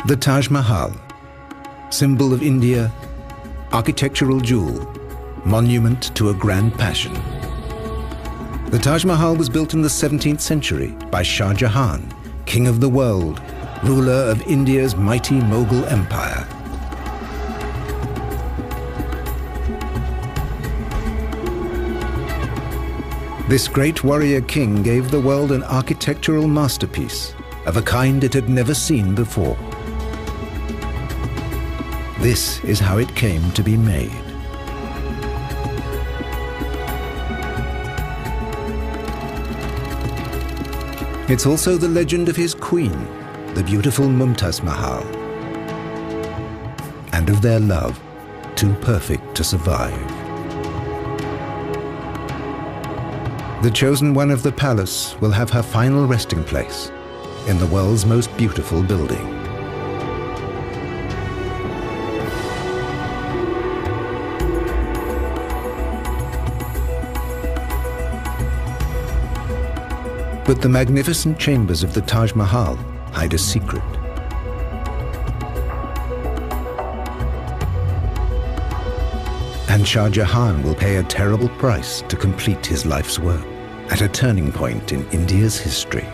The Taj Mahal, symbol of India, architectural jewel, monument to a grand passion. The Taj Mahal was built in the 17th century by Shah Jahan, king of the world, ruler of India's mighty Mughal empire. This great warrior king gave the world an architectural masterpiece of a kind it had never seen before. This is how it came to be made. It's also the legend of his queen, the beautiful Mumtaz Mahal, and of their love, too perfect to survive. The chosen one of the palace will have her final resting place in the world's most beautiful building. But the magnificent chambers of the Taj Mahal hide a secret. And Shah Jahan will pay a terrible price to complete his life's work at a turning point in India's history.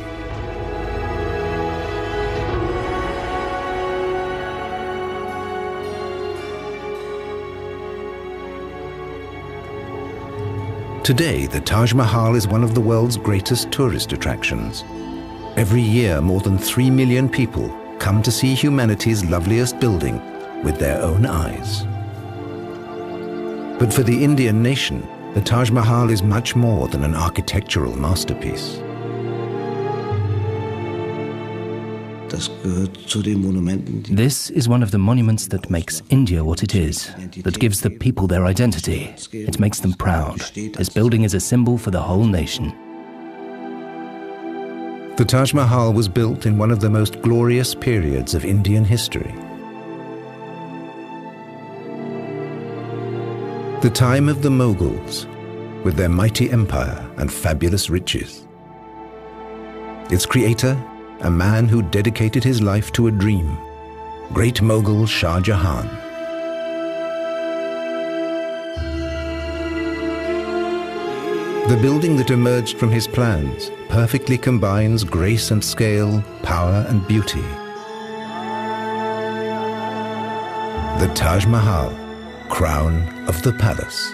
Today, the Taj Mahal is one of the world's greatest tourist attractions. Every year, more than 3 million people come to see humanity's loveliest building with their own eyes. But for the Indian nation, the Taj Mahal is much more than an architectural masterpiece. This is one of the monuments that makes India what it is, that gives the people their identity. It makes them proud. This building is a symbol for the whole nation. The Taj Mahal was built in one of the most glorious periods of Indian history. The time of the Mughals, with their mighty empire and fabulous riches. Its creator, a man who dedicated his life to a dream, great Mughal Shah Jahan. The building that emerged from his plans perfectly combines grace and scale, power and beauty. The Taj Mahal, crown of the palace.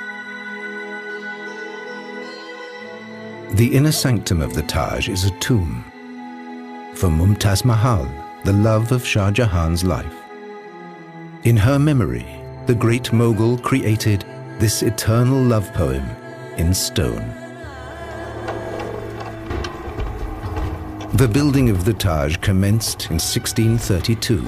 The inner sanctum of the Taj is a tomb. For Mumtaz Mahal, the love of Shah Jahan's life. In her memory, the great Mughal created this eternal love poem in stone. The building of the Taj commenced in 1632.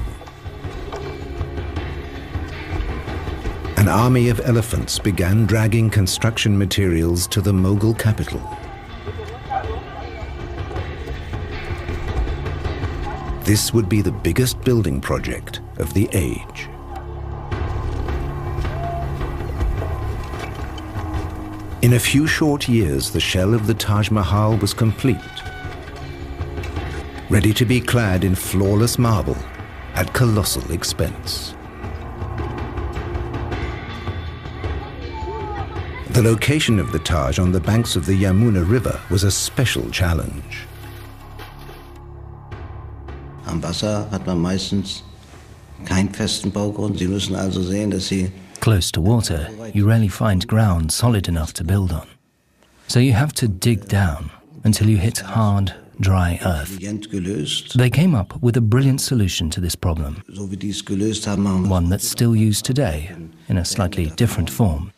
An army of elephants began dragging construction materials to the Mughal capital. This would be the biggest building project of the age. In a few short years, the shell of the Taj Mahal was complete, ready to be clad in flawless marble at colossal expense. The location of the Taj on the banks of the Yamuna River was a special challenge. Am Wasser hat man meistens keinen festen Baugrund. Sie müssen also sehen, dass Sie Close to water, you rarely find ground solid enough to build on. So you have to dig down until you hit hard, dry earth. They came up with a brilliant solution to this problem, one that's still used today in a slightly different form.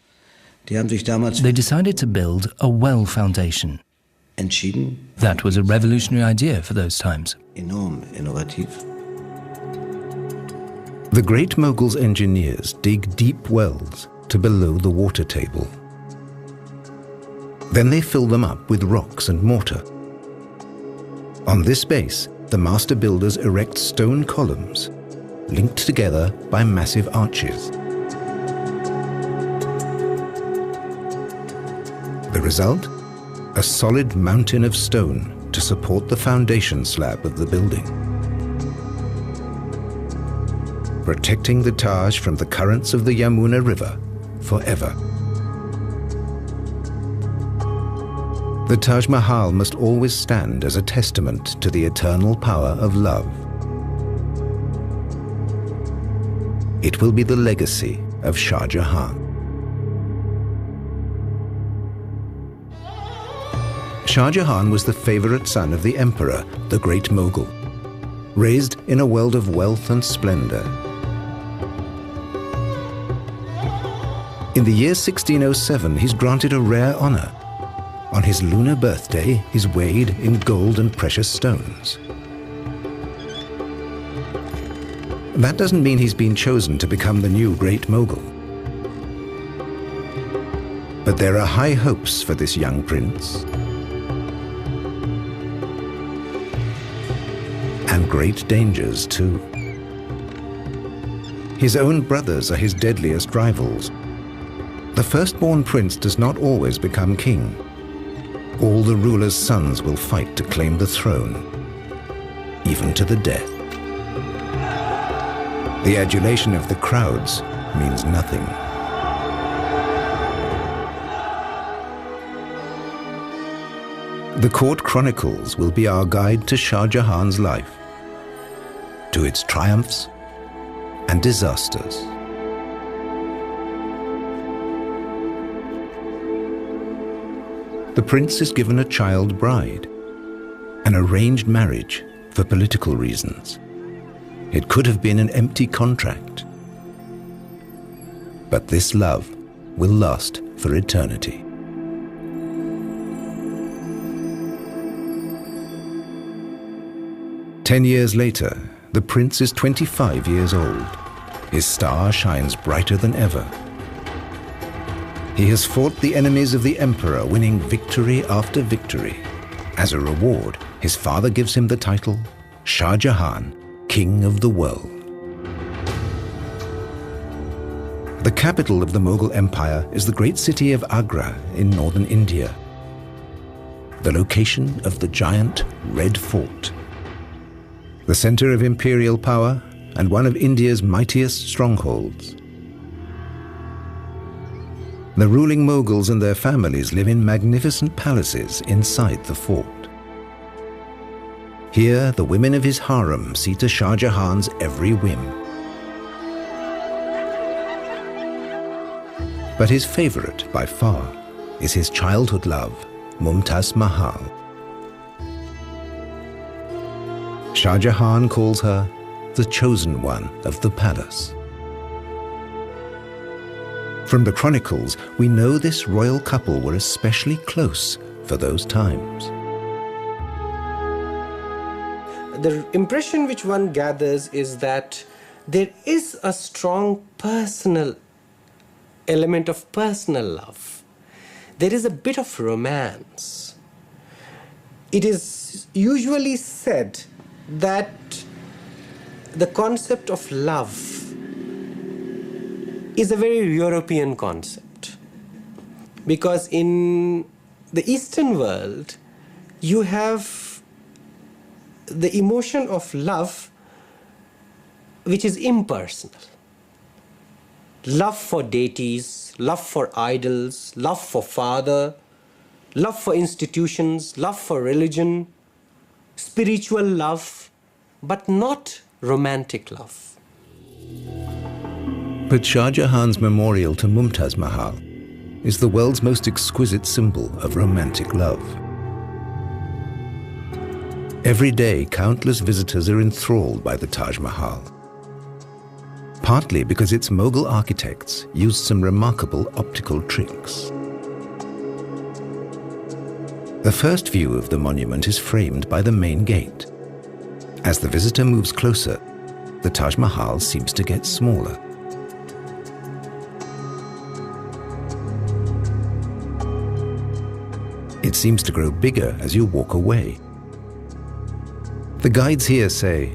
They decided to build a well foundation. That was a revolutionary idea for those times. The great Mughals' engineers dig deep wells to below the water table. Then they fill them up with rocks and mortar. On this base, the master builders erect stone columns, linked together by massive arches. The result? A solid mountain of stone to support the foundation slab of the building. protecting the Taj from the currents of the Yamuna River forever. The Taj Mahal must always stand as a testament to the eternal power of love. It will be the legacy of Shah Jahan. Shah Jahan was the favorite son of the emperor, the Great Mughal, raised in a world of wealth and splendor. In the year 1607, he's granted a rare honor. On his lunar birthday, he's weighed in gold and precious stones. That doesn't mean he's been chosen to become the new Great Mughal. But there are high hopes for this young prince. And great dangers too. His own brothers are his deadliest rivals. The firstborn prince does not always become king. All the rulers' sons will fight to claim the throne, even to the death. The adulation of the crowds means nothing. The court chronicles will be our guide to Shah Jahan's life, to its triumphs and disasters. The prince is given a child bride, an arranged marriage for political reasons. It could have been an empty contract. But this love will last for eternity. Ten years later, the prince is 25 years old. His star shines brighter than ever. He has fought the enemies of the emperor, winning victory after victory. As a reward, his father gives him the title Shah Jahan, King of the World. The capital of the Mughal Empire is the great city of Agra in northern India, the location of the giant Red Fort, the center of imperial power and one of India's mightiest strongholds. The ruling Mughals and their families live in magnificent palaces inside the fort. Here, the women of his harem see to Shah Jahan's every whim. But his favorite, by far, is his childhood love, Mumtaz Mahal. Shah Jahan calls her the chosen one of the palace. From the chronicles, we know this royal couple were especially close for those times. The impression which one gathers is that there is a strong personal element of personal love. There is a bit of romance. It is usually said that the concept of love is a very European concept, because in the Eastern world you have the emotion of love which is impersonal. Love for deities, love for idols, love for father, love for institutions, love for religion, spiritual love, but not romantic love. But Shah Jahan's memorial to Mumtaz Mahal is the world's most exquisite symbol of romantic love. Every day, countless visitors are enthralled by the Taj Mahal, partly because its Mughal architects used some remarkable optical tricks. The first view of the monument is framed by the main gate. As the visitor moves closer, the Taj Mahal seems to get smaller. It seems to grow bigger as you walk away. The guides here say,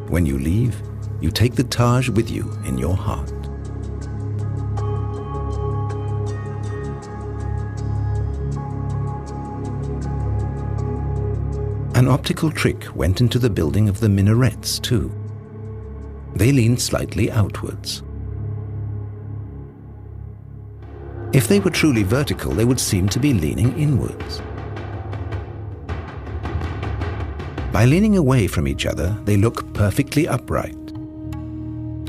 when you leave, you take the Taj with you in your heart. An optical trick went into the building of the minarets too. They lean slightly outwards. If they were truly vertical, they would seem to be leaning inwards. By leaning away from each other, they look perfectly upright.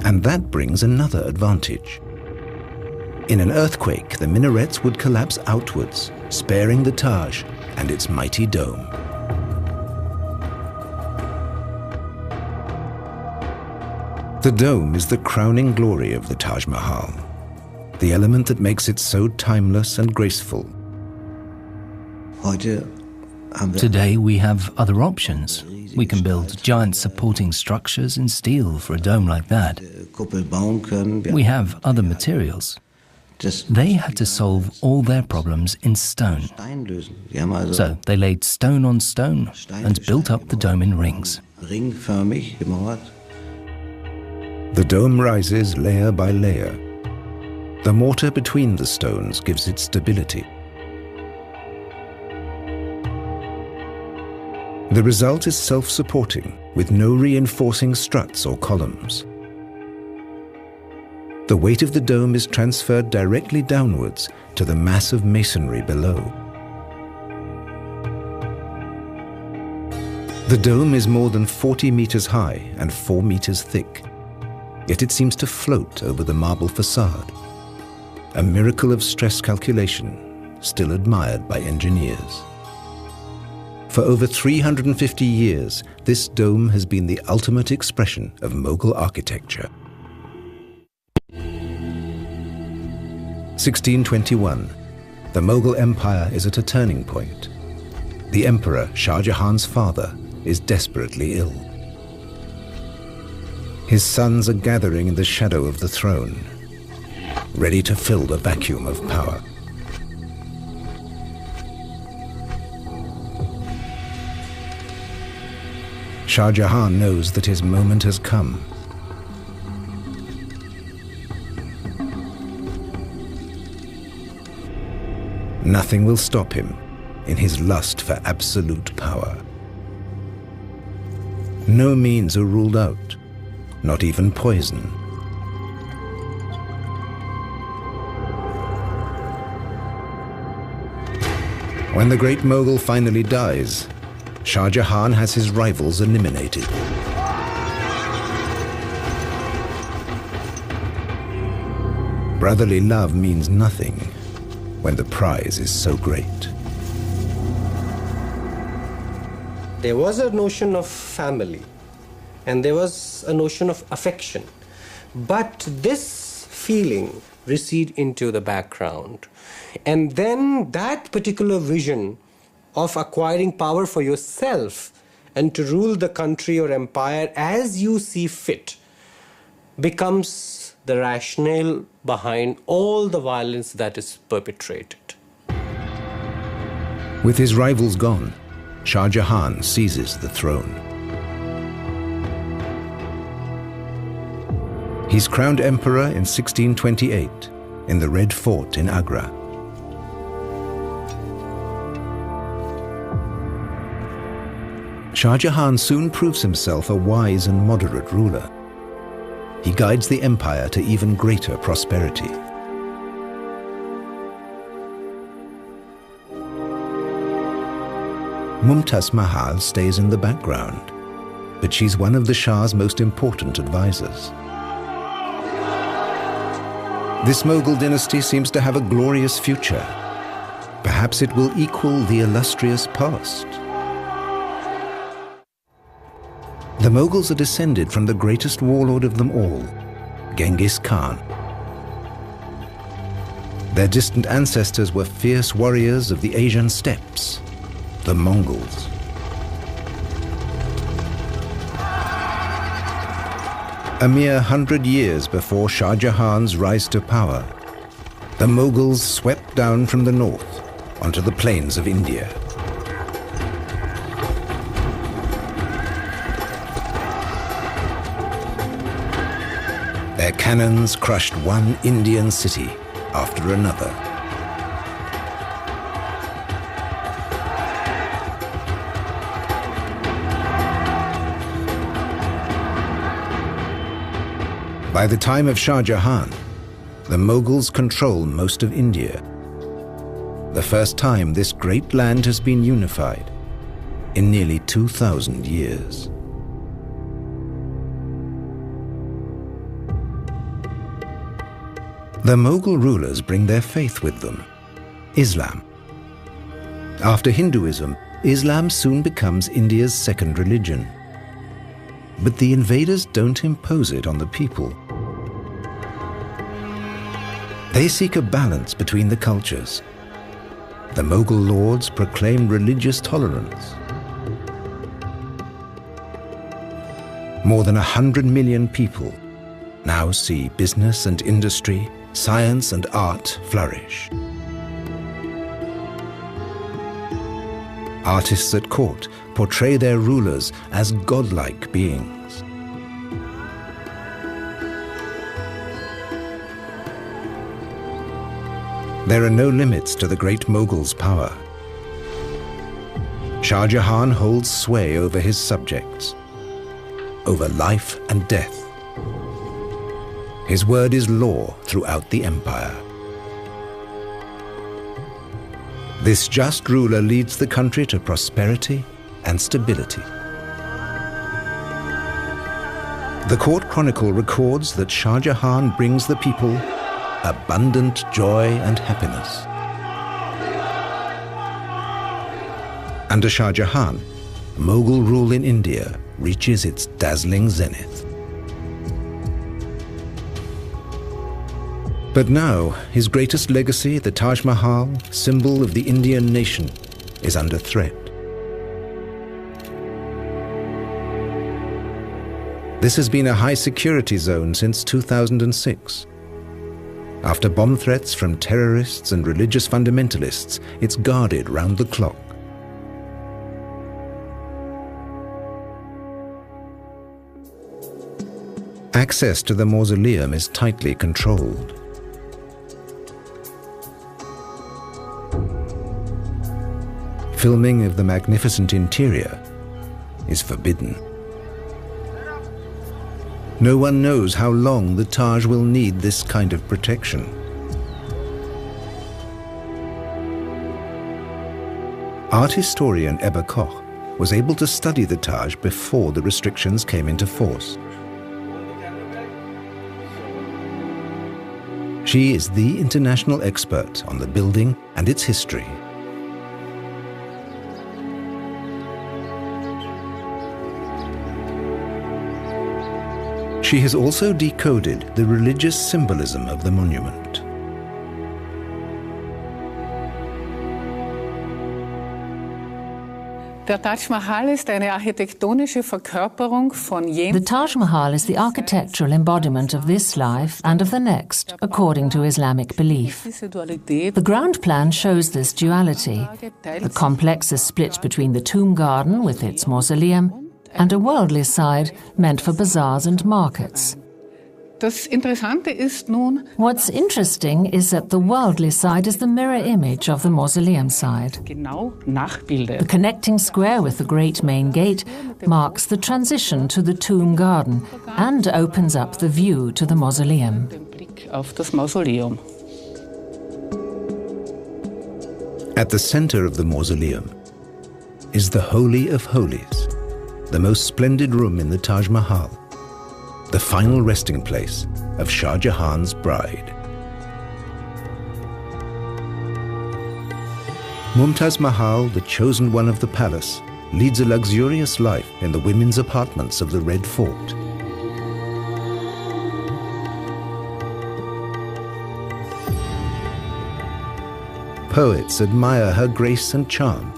And that brings another advantage. In an earthquake, the minarets would collapse outwards, sparing the Taj and its mighty dome. The dome is the crowning glory of the Taj Mahal, the element that makes it so timeless and graceful. Today we have other options. We can build giant supporting structures in steel for a dome like that. We have other materials. They had to solve all their problems in stone. So they laid stone on stone and built up the dome in rings. The dome rises layer by layer. The mortar between the stones gives it stability. The result is self-supporting, with no reinforcing struts or columns. The weight of the dome is transferred directly downwards to the mass of masonry below. The dome is more than 40 meters high and 4 meters thick, yet it seems to float over the marble facade, a miracle of stress calculation still admired by engineers. For over 350 years, this dome has been the ultimate expression of Mughal architecture. 1621. The Mughal Empire is at a turning point. The Emperor, Shah Jahan's father, is desperately ill. His sons are gathering in the shadow of the throne, ready to fill the vacuum of power. Shah Jahan knows that his moment has come. Nothing will stop him in his lust for absolute power. No means are ruled out, not even poison. When the great Mughal finally dies, Shah Jahan has his rivals eliminated. Brotherly love means nothing when the prize is so great. There was a notion of family and there was a notion of affection, but this feeling recede into the background. And then that particular vision of acquiring power for yourself and to rule the country or empire as you see fit becomes the rationale behind all the violence that is perpetrated. With his rivals gone, Shah Jahan seizes the throne. He's crowned emperor in 1628 in the Red Fort in Agra. Shah Jahan soon proves himself a wise and moderate ruler. He guides the empire to even greater prosperity. Mumtaz Mahal stays in the background, but she's one of the Shah's most important advisors. This Mughal dynasty seems to have a glorious future. Perhaps it will equal the illustrious past. The Mughals are descended from the greatest warlord of them all, Genghis Khan. Their distant ancestors were fierce warriors of the Asian steppes, the Mongols. A mere 100 years before Shah Jahan's rise to power, the Mughals swept down from the north onto the plains of India. Their cannons crushed one Indian city after another. By the time of Shah Jahan, the Mughals control most of India. The first time this great land has been unified in nearly 2,000 years. The Mughal rulers bring their faith with them, Islam. After Hinduism, Islam soon becomes India's second religion. But the invaders don't impose it on the people. They seek a balance between the cultures. The Mughal lords proclaim religious tolerance. More than 100 million people now see business and industry, science and art flourish. Artists at court portray their rulers as godlike beings. There are no limits to the great Mughals' power. Shah Jahan holds sway over his subjects, over life and death. His word is law throughout the empire. This just ruler leads the country to prosperity and stability. The court chronicle records that Shah Jahan brings the people abundant joy and happiness. Under Shah Jahan, Mughal rule in India reaches its dazzling zenith. But now, his greatest legacy, the Taj Mahal, symbol of the Indian nation, is under threat. This has been a high-security zone since 2006. After bomb threats from terrorists and religious fundamentalists, it's guarded round the clock. Access to the mausoleum is tightly controlled. Filming of the magnificent interior is forbidden. No one knows how long the Taj will need this kind of protection. Art historian Ebba Koch was able to study the Taj before the restrictions came into force. She is the international expert on the building and its history. She has also decoded the religious symbolism of the monument. The Taj Mahal is the architectural embodiment of this life and of the next, according to Islamic belief. The ground plan shows this duality. The complex is split between the tomb garden with its mausoleum and a worldly side meant for bazaars and markets. What's interesting is that the worldly side is the mirror image of the mausoleum side. The connecting square with the great main gate marks the transition to the tomb garden and opens up the view to the mausoleum. At the center of the mausoleum is the Holy of Holies, the most splendid room in the Taj Mahal, the final resting place of Shah Jahan's bride. Mumtaz Mahal, the chosen one of the palace, leads a luxurious life in the women's apartments of the Red Fort. Poets admire her grace and charm.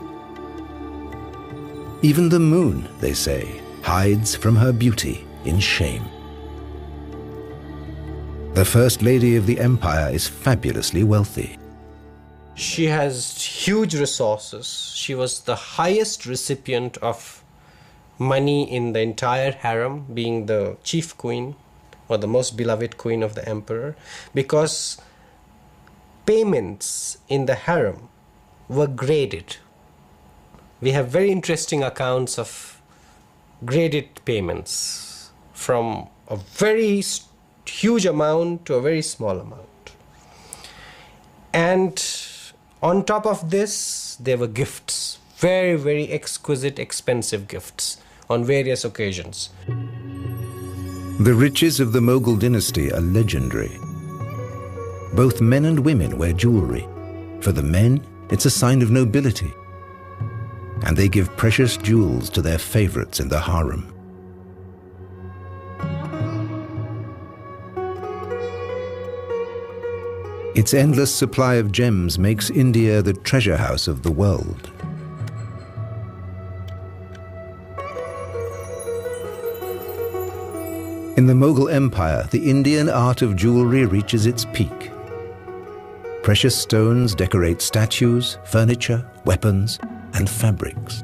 Even the moon, they say, hides from her beauty in shame. The First Lady of the Empire is fabulously wealthy. She has huge resources. She was the highest recipient of money in the entire harem, being the chief queen or the most beloved queen of the emperor, because payments in the harem were graded. We have very interesting accounts of graded payments from a very huge amount to a very small amount. And on top of this, there were gifts, very, very exquisite, expensive gifts on various occasions. The riches of the Mughal dynasty are legendary. Both men and women wear jewelry. For the men, it's a sign of nobility. And they give precious jewels to their favorites in the harem. Its endless supply of gems makes India the treasure house of the world. In the Mughal Empire, the Indian art of jewelry reaches its peak. Precious stones decorate statues, furniture, weapons, and fabrics.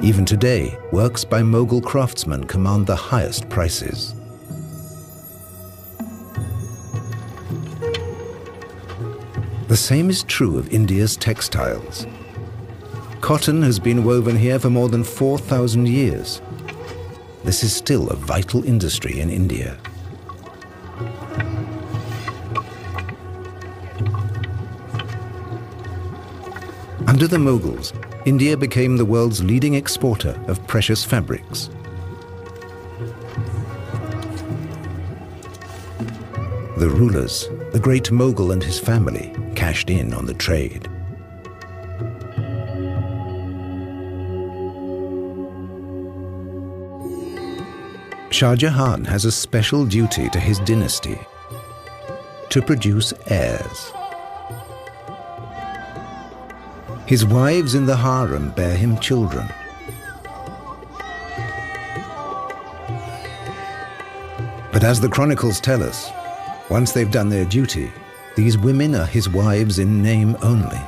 Even today, works by Mughal craftsmen command the highest prices. The same is true of India's textiles. Cotton has been woven here for more than 4,000 years. This is still a vital industry in India. Under the Mughals, India became the world's leading exporter of precious fabrics. The rulers, the great Mughal and his family, cashed in on the trade. Shah Jahan has a special duty to his dynasty: to produce heirs. His wives in the harem bear him children. But as the chronicles tell us, once they've done their duty, these women are his wives in name only.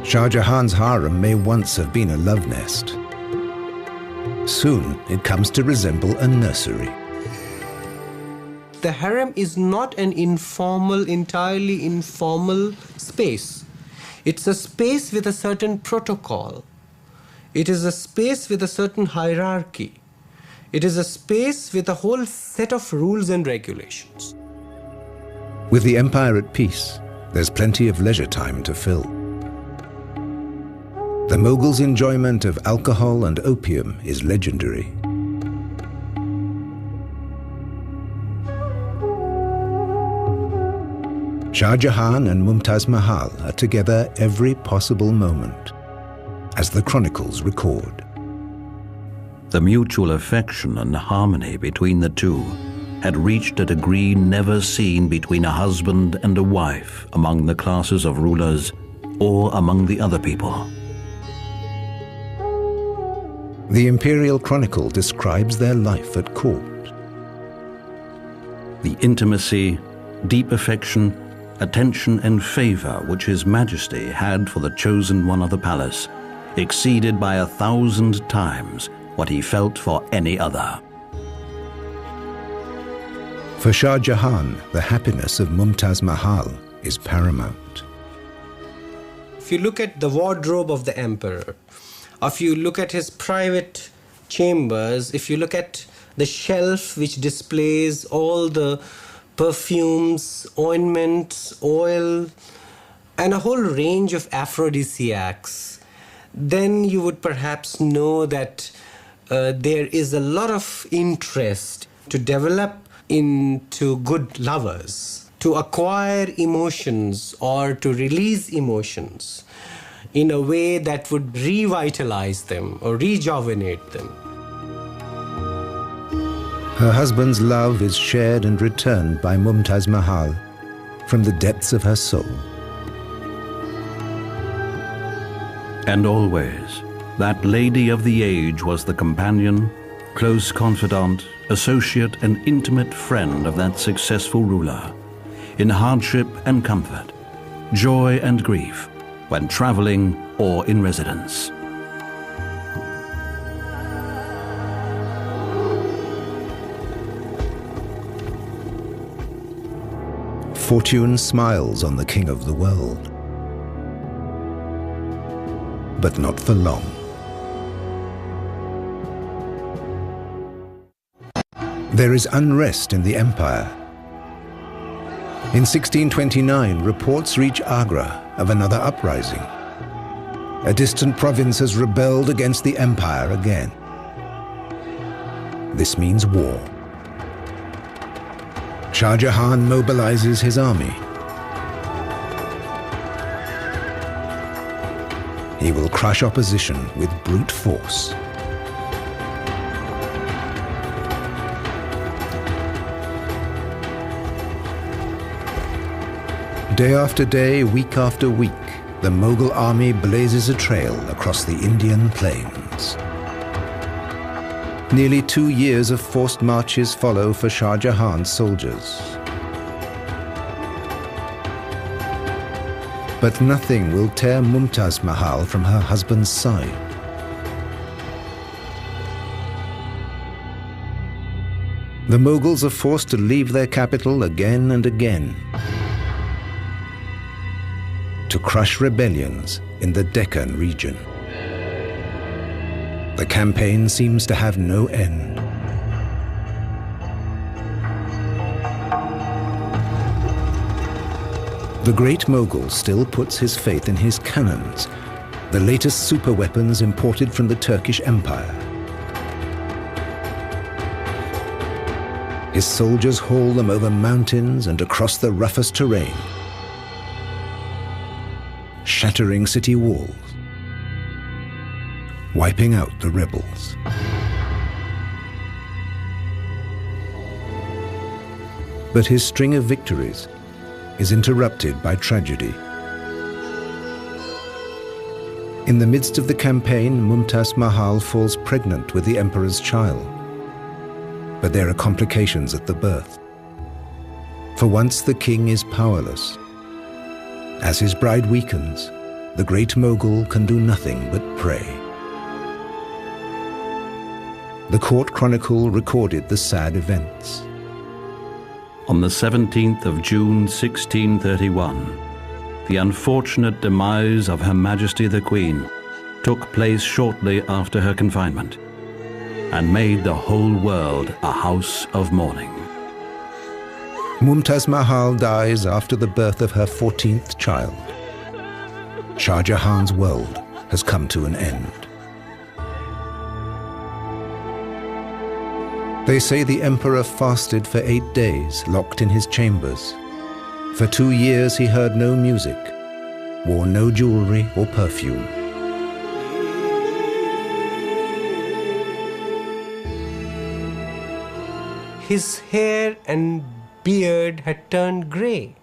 Shah Jahan's harem may once have been a love nest. Soon it comes to resemble a nursery. The harem is not an entirely informal space. It's a space with a certain protocol. It is a space with a certain hierarchy. It is a space with a whole set of rules and regulations. With the empire at peace, there's plenty of leisure time to fill. The Mughals' enjoyment of alcohol and opium is legendary. Shah Jahan and Mumtaz Mahal are together every possible moment, as the chronicles record. The mutual affection and harmony between the two had reached a degree never seen between a husband and a wife among the classes of rulers or among the other people. The Imperial Chronicle describes their life at court. The intimacy, deep affection, attention and favor which His Majesty had for the chosen one of the palace exceeded by 1,000 times what he felt for any other. For Shah Jahan, the happiness of Mumtaz Mahal is paramount. If you look at the wardrobe of the emperor, if you look at his private chambers, if you look at the shelf which displays all the perfumes, ointments, oil, and a whole range of aphrodisiacs, then you would perhaps know that there is a lot of interest to develop into good lovers, to acquire emotions or to release emotions in a way that would revitalize them or rejuvenate them. Her husband's love is shared and returned by Mumtaz Mahal from the depths of her soul. And always, that lady of the age was the companion, close confidant, associate and intimate friend of that successful ruler, in hardship and comfort, joy and grief, when traveling or in residence. Fortune smiles on the king of the world, but not for long. There is unrest in the empire. In 1629, reports reach Agra of another uprising. A distant province has rebelled against the empire again. This means war. Shah Jahan mobilizes his army. He will crush opposition with brute force. Day after day, week after week, the Mughal army blazes a trail across the Indian plains. Nearly 2 years of forced marches follow for Shah Jahan's soldiers. But nothing will tear Mumtaz Mahal from her husband's side. The Mughals are forced to leave their capital again and again to crush rebellions in the Deccan region. The campaign seems to have no end. The great Mughal still puts his faith in his cannons, the latest superweapons imported from the Turkish Empire. His soldiers haul them over mountains and across the roughest terrain, shattering city walls, wiping out the rebels. But his string of victories is interrupted by tragedy. In the midst of the campaign, Mumtaz Mahal falls pregnant with the emperor's child. But there are complications at the birth. For once the king is powerless. As his bride weakens, the great Mughal can do nothing but pray. The court chronicle recorded the sad events. On the 17th of June 1631, the unfortunate demise of Her Majesty the Queen took place shortly after her confinement and made the whole world a house of mourning. Mumtaz Mahal dies after the birth of her 14th child. Shah Jahan's world has come to an end. They say the emperor fasted for 8 days, locked in his chambers. For 2 years he heard no music, wore no jewelry or perfume. His hair and beard had turned grey.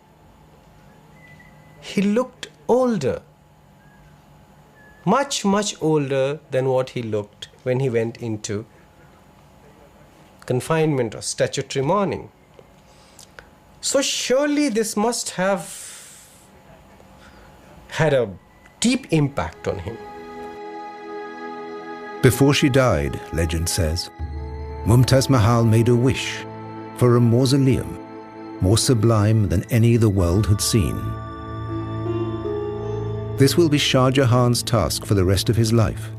He looked older, much older than what he looked when he went into confinement or statutory mourning. So surely this must have had a deep impact on him. Before she died, legend says, Mumtaz Mahal made a wish for a mausoleum more sublime than any the world had seen. This will be Shah Jahan's task for the rest of his life,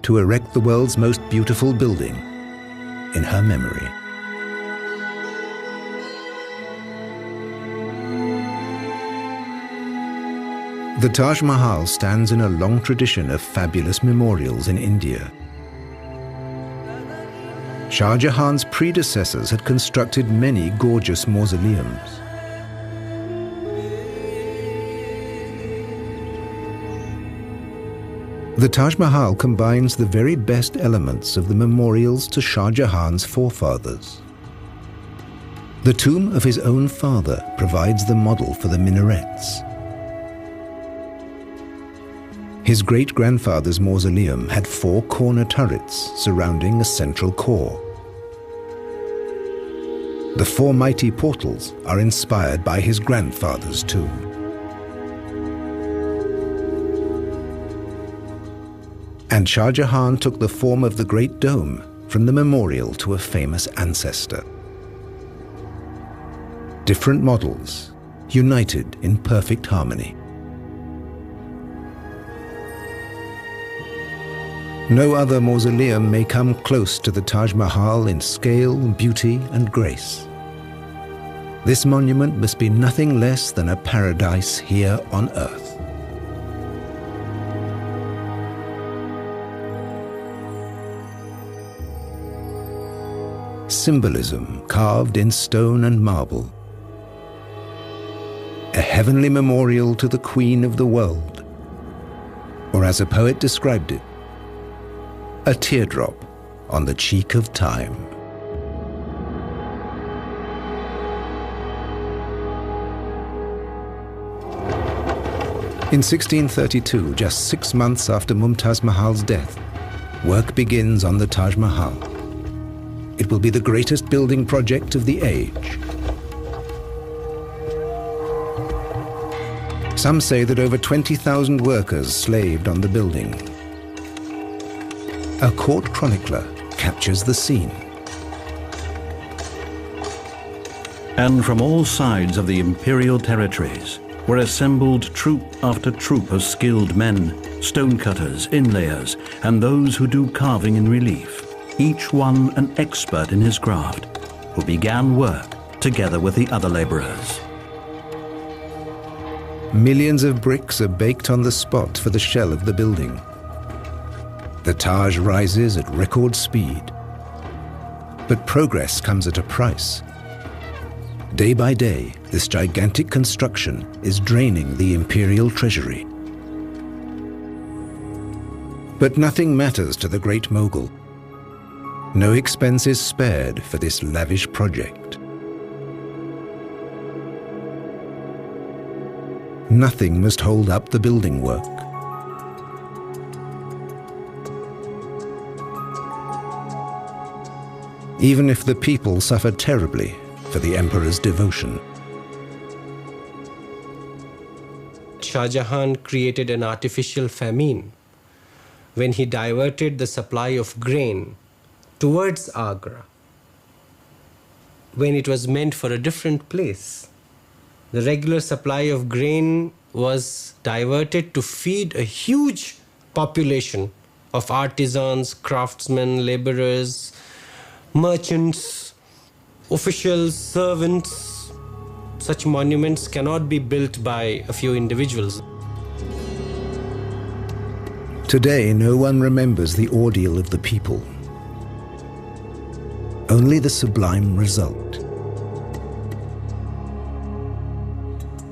to erect the world's most beautiful building in her memory. The Taj Mahal stands in a long tradition of fabulous memorials in India. Shah Jahan's predecessors had constructed many gorgeous mausoleums. The Taj Mahal combines the very best elements of the memorials to Shah Jahan's forefathers. The tomb of his own father provides the model for the minarets. His great-grandfather's mausoleum had 4 corner turrets surrounding a central core. The 4 mighty portals are inspired by his grandfather's tomb. And Shah Jahan took the form of the Great Dome from the memorial to a famous ancestor. Different models, united in perfect harmony. No other mausoleum may come close to the Taj Mahal in scale, beauty, and grace. This monument must be nothing less than a paradise here on earth. Symbolism carved in stone and marble. A heavenly memorial to the Queen of the world. Or as a poet described it, a teardrop on the cheek of time. In 1632, just 6 months after Mumtaz Mahal's death, work begins on the Taj Mahal. It will be the greatest building project of the age. Some say that over 20,000 workers slaved on the building. A court chronicler captures the scene. And from all sides of the imperial territories were assembled troop after troop of skilled men, stonecutters, inlayers, and those who do carving in relief, each one an expert in his craft, who began work together with the other laborers. Millions of bricks are baked on the spot for the shell of the building. The Taj rises at record speed. But progress comes at a price. Day by day, this gigantic construction is draining the imperial treasury. But nothing matters to the great mogul. No expense is spared for this lavish project. Nothing must hold up the building work. Even if the people suffer terribly for the emperor's devotion. Shah Jahan created an artificial famine when he diverted the supply of grain towards Agra, when it was meant for a different place. The regular supply of grain was diverted to feed a huge population of artisans, craftsmen, laborers, merchants, officials, servants. Such monuments cannot be built by a few individuals. Today, no one remembers the ordeal of the people. Only the sublime result.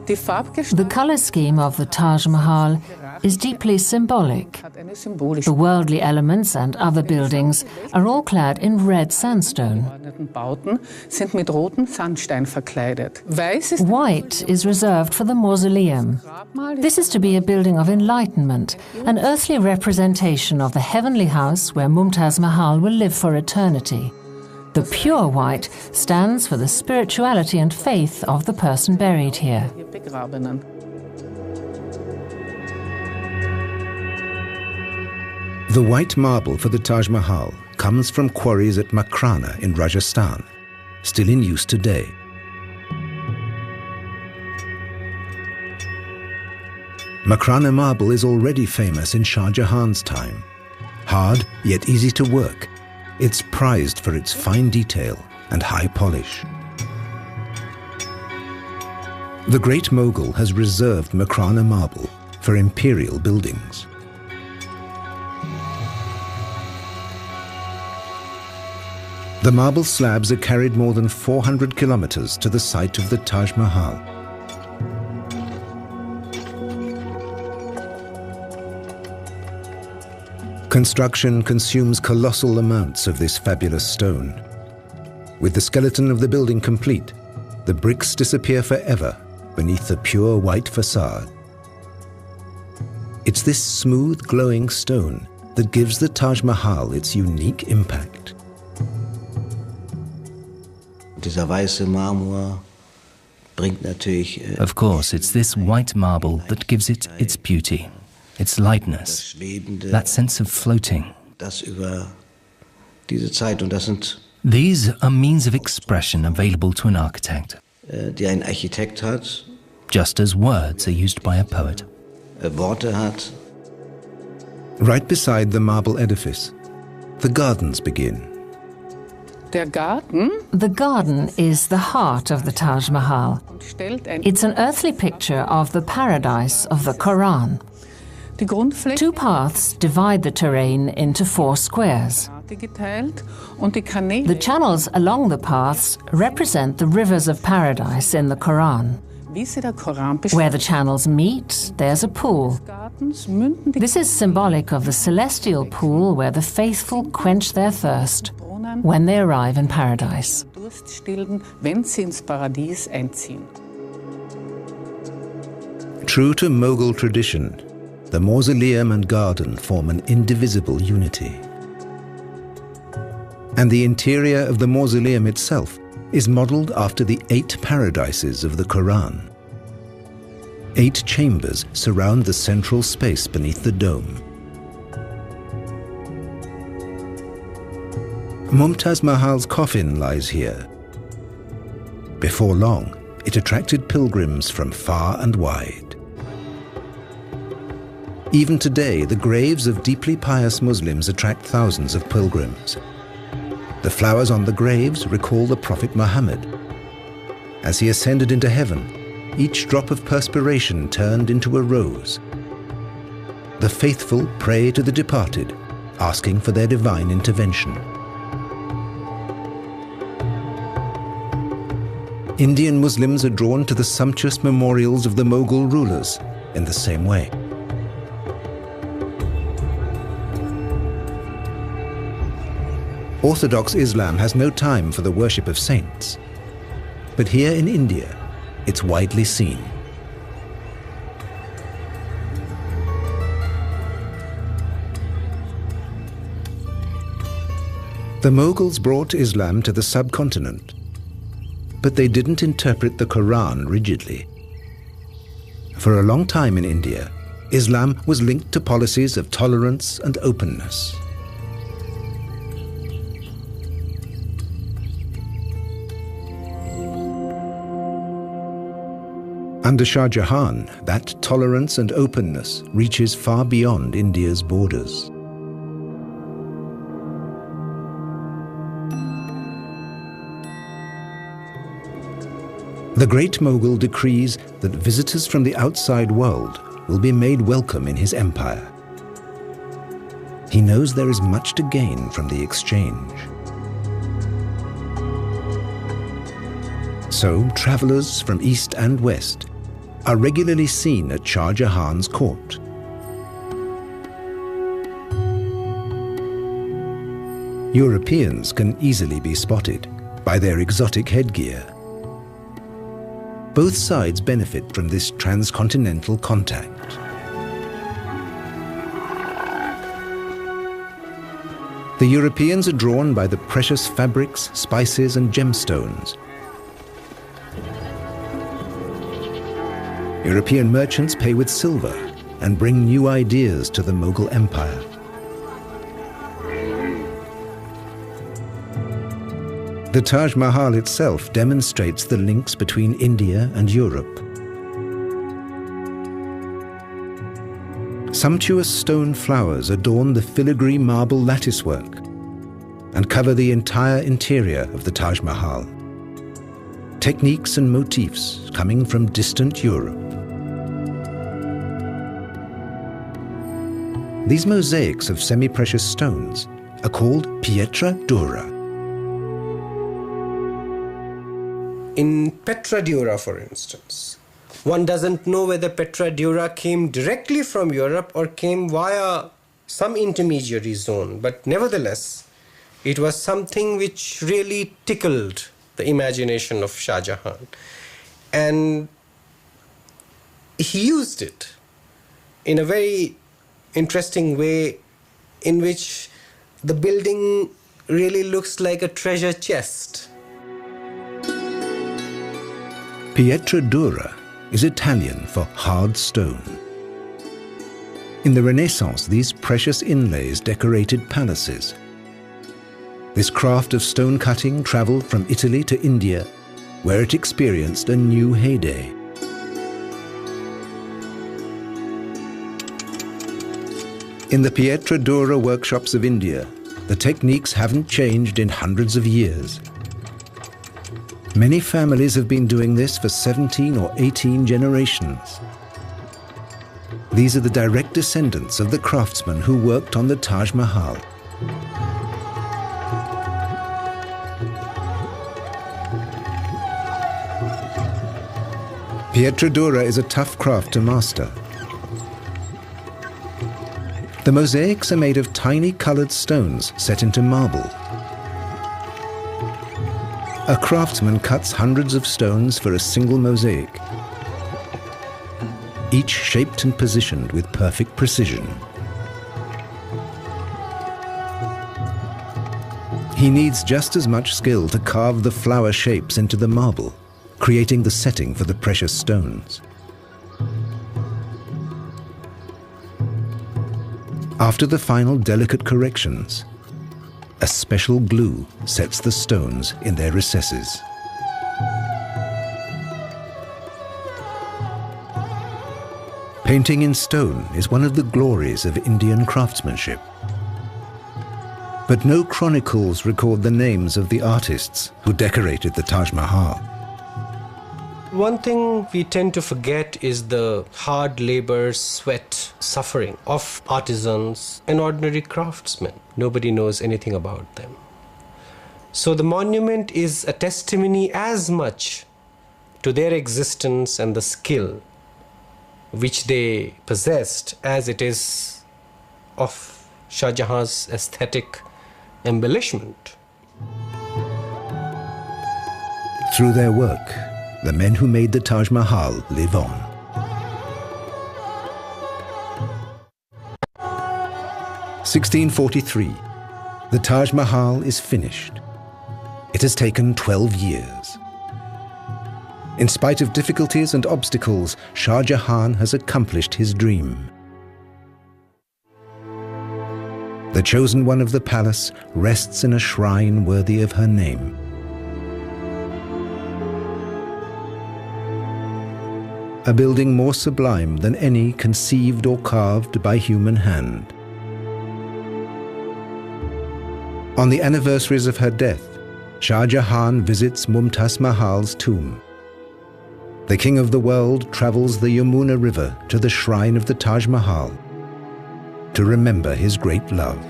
The color scheme of the Taj Mahal is deeply symbolic. The worldly elements and other buildings are all clad in red sandstone. White is reserved for the mausoleum. This is to be a building of enlightenment, an earthly representation of the heavenly house where Mumtaz Mahal will live for eternity. The pure white stands for the spirituality and faith of the person buried here. The white marble for the Taj Mahal comes from quarries at Makrana in Rajasthan, still in use today. Makrana marble is already famous in Shah Jahan's time. Hard, yet easy to work. It's prized for its fine detail and high polish. The Great Mogul has reserved Makrana marble for imperial buildings. The marble slabs are carried more than 400 kilometers to the site of the Taj Mahal. Construction consumes colossal amounts of this fabulous stone. With the skeleton of the building complete, the bricks disappear forever beneath the pure white facade. It's this smooth, glowing stone that gives the Taj Mahal its unique impact. Of course, it's this white marble that gives it its beauty, its lightness, that sense of floating. These are means of expression available to an architect, just as words are used by a poet. Right beside the marble edifice, the gardens begin. Der Garten The garden is the heart of the Taj Mahal. stellt ein It's an earthly picture of the paradise of the Quran. die Grundfläche Two paths divide the terrain into 4 squares. geteilt und die Kanäle The channels along the paths represent the rivers of paradise in the Quran. wie sie der Koran Where the channels meet, there's a pool. Gartens münden die This is symbolic of the celestial pool where the faithful quench their thirst Brunnen when they arrive in paradise. Durst stillen, wenn sie ins Paradies einziehen. True to Mughal tradition, the mausoleum and garden form an indivisible unity. And the interior of the mausoleum itself is modelled after the 8 paradises of the Quran. 8 chambers surround the central space beneath the dome. Mumtaz Mahal's coffin lies here. Before long, it attracted pilgrims from far and wide. Even today, the graves of deeply pious Muslims attract thousands of pilgrims. The flowers on the graves recall the Prophet Muhammad. As he ascended into heaven, each drop of perspiration turned into a rose. The faithful pray to the departed, asking for their divine intervention. Indian Muslims are drawn to the sumptuous memorials of the Mughal rulers in the same way. Orthodox Islam has no time for the worship of saints. But here in India, it's widely seen. The Mughals brought Islam to the subcontinent, but they didn't interpret the Quran rigidly. For a long time in India, Islam was linked to policies of tolerance and openness. Under Shah Jahan, that tolerance and openness reaches far beyond India's borders. The Great Mughal decrees that visitors from the outside world will be made welcome in his empire. He knows there is much to gain from the exchange. So, travelers from east and west are regularly seen at Shah Jahan's court. Europeans can easily be spotted by their exotic headgear. Both sides benefit from this transcontinental contact. The Europeans are drawn by the precious fabrics, spices, and gemstones. European merchants pay with silver and bring new ideas to the Mughal Empire. The Taj Mahal itself demonstrates the links between India and Europe. Sumptuous stone flowers adorn the filigree marble latticework and cover the entire interior of the Taj Mahal. Techniques and motifs coming from distant Europe. These mosaics of semi-precious stones are called pietra dura. In Petra Dura, for instance, one doesn't know whether Petra Dura came directly from Europe or came via some intermediary zone, but nevertheless, it was something which really tickled the imagination of Shah Jahan. And he used it in a very interesting way in which the building really looks like a treasure chest. Pietra dura is Italian for hard stone. In the Renaissance, these precious inlays decorated palaces. This craft of stone cutting traveled from Italy to India, where it experienced a new heyday. In the Pietra Dura workshops of India, the techniques haven't changed in hundreds of years. Many families have been doing this for 17 or 18 generations. These are the direct descendants of the craftsmen who worked on the Taj Mahal. Pietra Dura is a tough craft to master. The mosaics are made of tiny colored stones set into marble. A craftsman cuts hundreds of stones for a single mosaic, each shaped and positioned with perfect precision. He needs just as much skill to carve the flower shapes into the marble, creating the setting for the precious stones. After the final delicate corrections, a special glue sets the stones in their recesses. Painting in stone is one of the glories of Indian craftsmanship. But no chronicles record the names of the artists who decorated the Taj Mahal. One thing we tend to forget is the hard labor, sweat, suffering of artisans and ordinary craftsmen. Nobody knows anything about them. So the monument is a testimony as much to their existence and the skill which they possessed as it is of Shah Jahan's aesthetic embellishment. Through their work, the men who made the Taj Mahal live on. (1643). The Taj Mahal is finished. It has taken 12 years. In spite of difficulties and obstacles, Shah Jahan has accomplished his dream. The chosen one of the palace rests in a shrine worthy of her name. A building more sublime than any conceived or carved by human hand. On the anniversaries of her death, Shah Jahan visits Mumtaz Mahal's tomb. The king of the world travels the Yamuna River to the shrine of the Taj Mahal to remember his great love.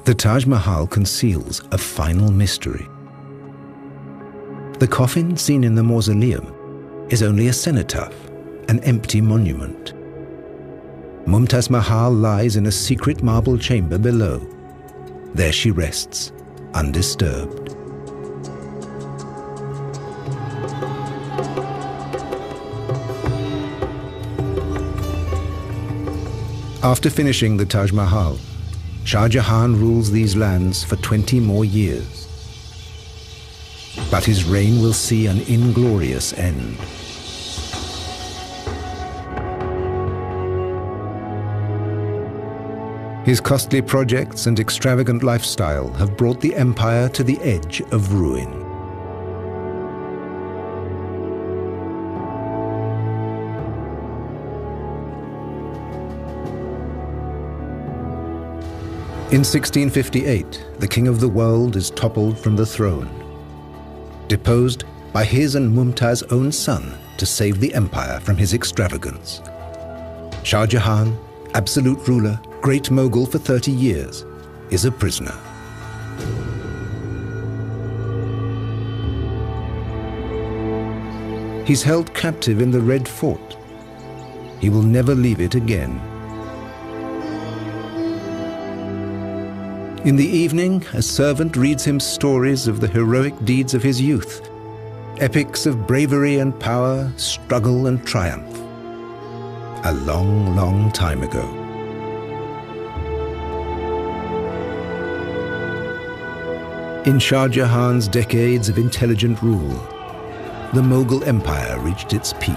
The Taj Mahal conceals a final mystery. The coffin seen in the mausoleum is only a cenotaph, an empty monument. Mumtaz Mahal lies in a secret marble chamber below. There she rests, undisturbed. After finishing the Taj Mahal, Shah Jahan rules these lands for 20 more years. But his reign will see an inglorious end. His costly projects and extravagant lifestyle have brought the empire to the edge of ruin. In 1658, the king of the world is toppled from the throne, deposed by his and Mumtaz's own son to save the empire from his extravagance. Shah Jahan, absolute ruler, great mogul for 30 years, is a prisoner. He's held captive in the Red Fort. He will never leave it again. In the evening, a servant reads him stories of the heroic deeds of his youth, epics of bravery and power, struggle and triumph. A long, long time ago. In Shah Jahan's decades of intelligent rule, the Mughal Empire reached its peak.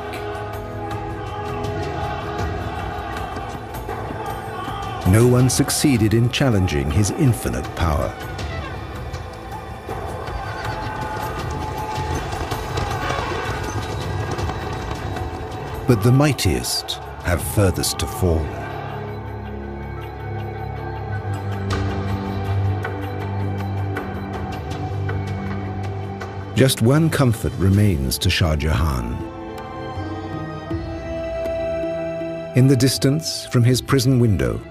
No one succeeded in challenging his infinite power. But the mightiest have furthest to fall. Just one comfort remains to Shah Jahan. In the distance, from his prison window,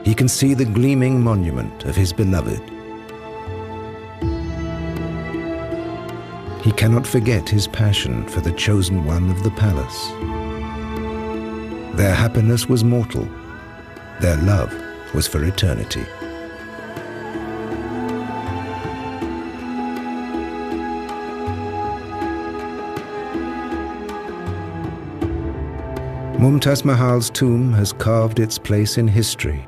he can see the gleaming monument of his beloved. He cannot forget his passion for the chosen one of the palace. Their happiness was mortal. Their love was for eternity. Mumtaz Mahal's tomb has carved its place in history.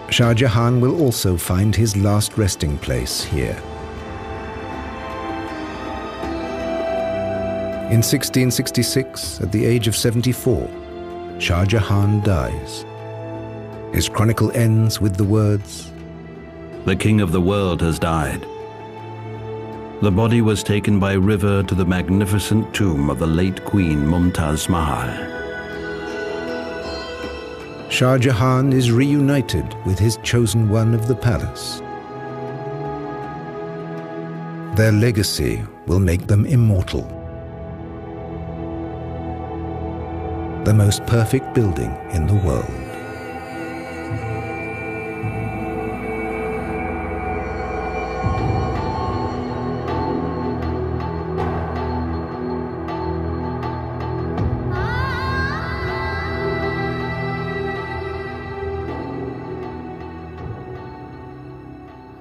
Shah Jahan will also find his last resting place here. In 1666, at the age of 74, Shah Jahan dies. His chronicle ends with the words, "The king of the world has died." The body was taken by river to the magnificent tomb of the late Queen Mumtaz Mahal. Shah Jahan is reunited with his chosen one of the palace. Their legacy will make them immortal. The most perfect building in the world.